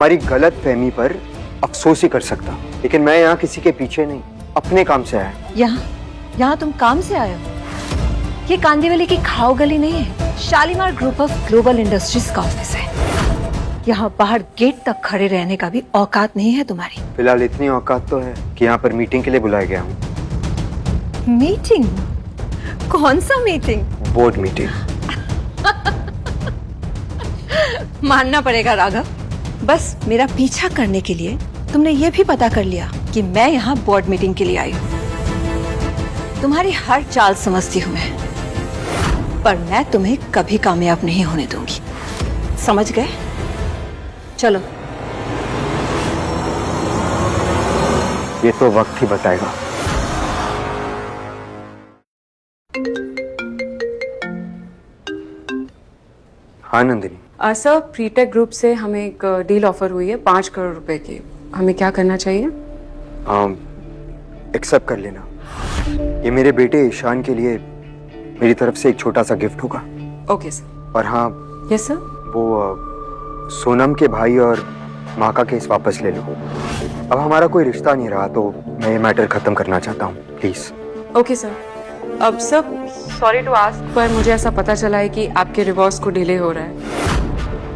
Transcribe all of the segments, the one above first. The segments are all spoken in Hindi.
हमारी गलत फहमी पर अफसोस ही कर सकता, लेकिन मैं यहाँ किसी के पीछे नहीं, अपने काम से आया। यहाँ तुम काम से आए हो? ये कांदीवली की खाओ गली नहीं है, Shalimar group of global industries का ऑफिस है। यहाँ बाहर गेट तक खड़े रहने का भी औकात नहीं है तुम्हारी। फिलहाल इतनी औकात तो है कि यहाँ पर मीटिंग के लिए बुलाया गया हूँ। मीटिंग? कौन सा मीटिंग? Board meeting. मानना पड़ेगा राघव, बस मेरा पीछा करने के लिए तुमने ये भी पता कर लिया कि मैं यहाँ बोर्ड मीटिंग के लिए आई हूँ। तुम्हारी हर चाल समझती हूँ मैं, पर मैं तुम्हें कभी कामयाब नहीं होने दूंगी, समझ गए? चलो। ये तो वक्त ही बताएगा। हाँ नंदिनी। सर, प्रीटेक ग्रुप से हमें एक डील ऑफर हुई है 5 करोड़ रुपए की। हमें क्या करना चाहिए? एक्सेप्ट कर लेना। ये मेरे बेटे ईशान के लिए मेरी तरफ से एक छोटा सा गिफ्ट होगा। Okay sir. और हाँ। Yes sir. वो सोनम के भाई और माँ का केस वापस ले लो। अब हमारा कोई रिश्ता नहीं रहा, तो मैं ये मैटर खत्म करना चाहता हूँ, प्लीज। Okay sir. अब सर, सॉरी टू आस्क, पर मुझे ऐसा पता चला है कि आपके डिवोर्स को डिले हो रहा है।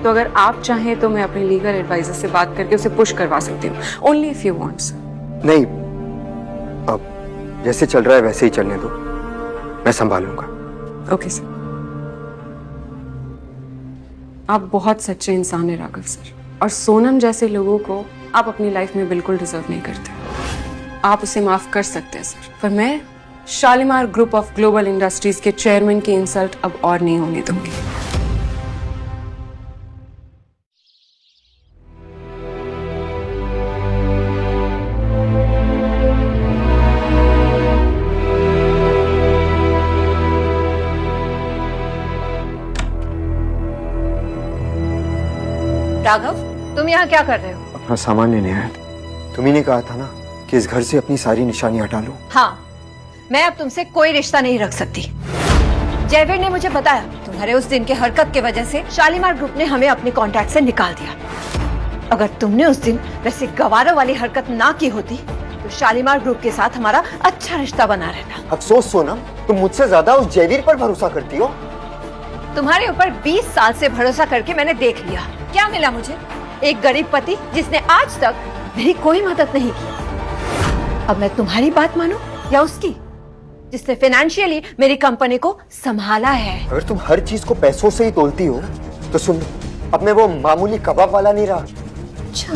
तो अगर आप चाहें तो मैं अपने लीगल एडवाइजर से बात करके उसे पुश करवा सकती हूँ। Only if you want sir. नहीं, अब जैसे चल रहा है वैसे ही चलने दो, मैं संभालूंगा। Okay sir. आप बहुत सच्चे इंसान हैं राघव सर, और सोनम जैसे लोगों को आप अपनी लाइफ में बिल्कुल डिजर्व नहीं करते। आप उसे माफ कर सकते हैं सर, पर मैं Shalimar group of global industries के चेयरमैन की इंसल्ट अब और नहीं होने दूंगी। राघव, तुम यहाँ क्या कर रहे हो? अपना सामान लेने आया। तुम्ही ने कहा था ना कि इस घर से अपनी सारी निशानी हटा लो। हाँ, मैं अब तुमसे कोई रिश्ता नहीं रख सकती। जयवीर ने मुझे बताया तुम्हारे उस दिन के हरकत की वजह से शालीमार ग्रुप ने हमें अपने कॉन्ट्रैक्ट से निकाल दिया। अगर तुमने उस दिन वैसे गवारों वाली हरकत ना की होती तो शालीमार ग्रुप के साथ हमारा अच्छा रिश्ता बना रहता। अफसोस सोनम, तुम मुझसे ज्यादा उस जयवीर पर भरोसा करती हो। तुम्हारे ऊपर 20 साल से भरोसा करके मैंने देख लिया, क्या मिला मुझे? एक गरीब पति जिसने आज तक मेरी कोई मदद नहीं की। अब मैं तुम्हारी बात मानूं या उसकी, जिसने फाइनेंशियली मेरी कंपनी को संभाला है? अगर तुम हर चीज को पैसों से ही तोलती हो तो सुन, अब मैं वो मामूली कबाब वाला नहीं रहा। अच्छा।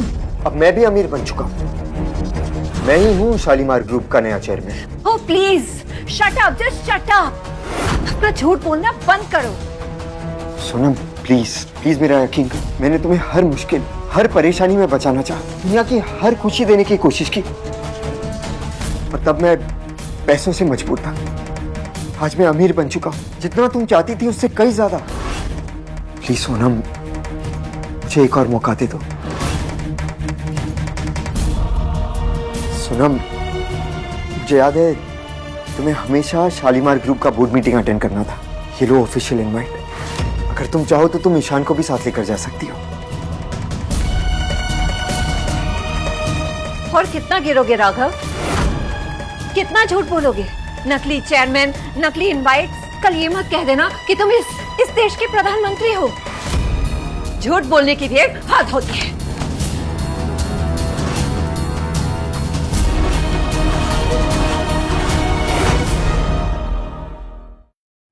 अब मैं भी अमीर बन चुका हूँ। मैं ही हूँ शालीमार ग्रुप का नया chairman. Oh please shut up, just shut up. अपना झूठ बोलना बंद करो। सोनम प्लीज प्लीज मेरा यकीन कर, मैंने तुम्हें हर मुश्किल हर परेशानी में बचाना चाहा, दुनिया की हर खुशी देने की कोशिश की, और तब मैं पैसों से मजबूर था। आज मैं अमीर बन चुका हूँ, जितना तुम चाहती थी उससे कई ज्यादा। प्लीज सोनम, मुझे एक और मौका दे दो। सोनम, मुझे याद है तुम्हें हमेशा शालीमार ग्रुप का बोर्ड मीटिंग अटेंड करना था। ये लो ऑफिशियल इनवाइट। अगर तुम चाहो तो तुम ईशान को भी साथ लेकर जा सकती हो। और कितना गिरोगे राघव? कितना झूठ बोलोगे? नकली चेयरमैन, नकली इनवाइट्स। कल ये मत कह देना कि तुम इस देश के प्रधानमंत्री हो। झूठ बोलने की भी एक हद होती है।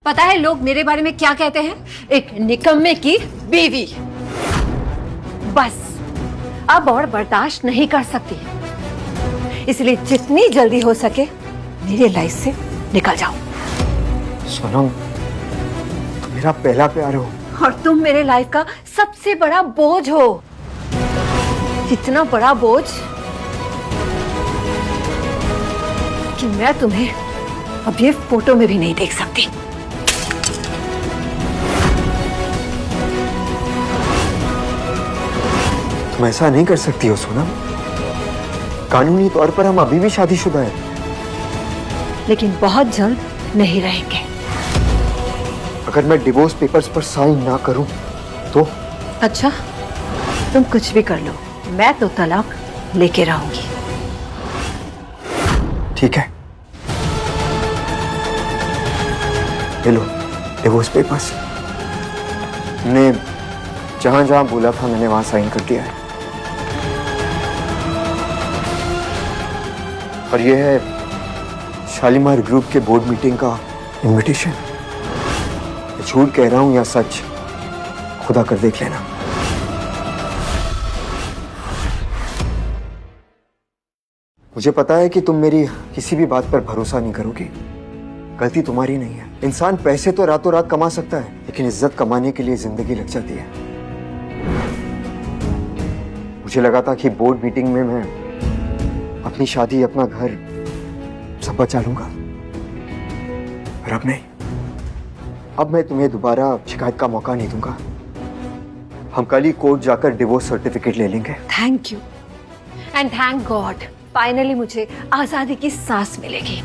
पता है लोग मेरे बारे में क्या कहते हैं? एक निकम्मे की बीवी। बस अब और बर्दाश्त नहीं कर सकती, इसलिए जितनी जल्दी हो सके मेरे लाइफ से निकल जाओ। सोनम, तुम मेरा पहला प्यार हो और तुम मेरे लाइफ का सबसे बड़ा बोझ हो। इतना बड़ा बोझ कि मैं तुम्हें अब ये फोटो में भी नहीं देख सकती। तुम ऐसा नहीं कर सकती हो सोनम। कानूनी तौर पर हम अभी भी शादीशुदा हैं। लेकिन बहुत जल्द नहीं रहेंगे। अगर मैं डिवोर्स पेपर्स पर साइन ना करूं तो? अच्छा, तुम कुछ भी कर लो, मैं तो तलाक लेके रहूंगी। ठीक है, ले लो डिवोर्स पेपर्स। तुमने जहां जहां बोला था मैंने वहां साइन कर दिया है। और ये है शालीमार ग्रुप के बोर्ड मीटिंग का इनविटेशन। झूठ कह रहा हूं या सच, खुदा कर देख लेना। मुझे पता है कि तुम मेरी किसी भी बात पर भरोसा नहीं करोगी। गलती तुम्हारी नहीं है। इंसान पैसे तो रातों रात कमा सकता है, लेकिन इज्जत कमाने के लिए जिंदगी लग जाती है। मुझे लगा था कि बोर्ड मीटिंग में मैं अपनी शादी, अपना घर सब बचा लूंगा, पर अब नहीं। अब मैं तुम्हें दोबारा शिकायत का मौका नहीं दूंगा। हम कल ही कोर्ट जाकर डिवोर्स सर्टिफिकेट ले लेंगे। Thank you and thank God, finally मुझे आजादी की सांस मिलेगी।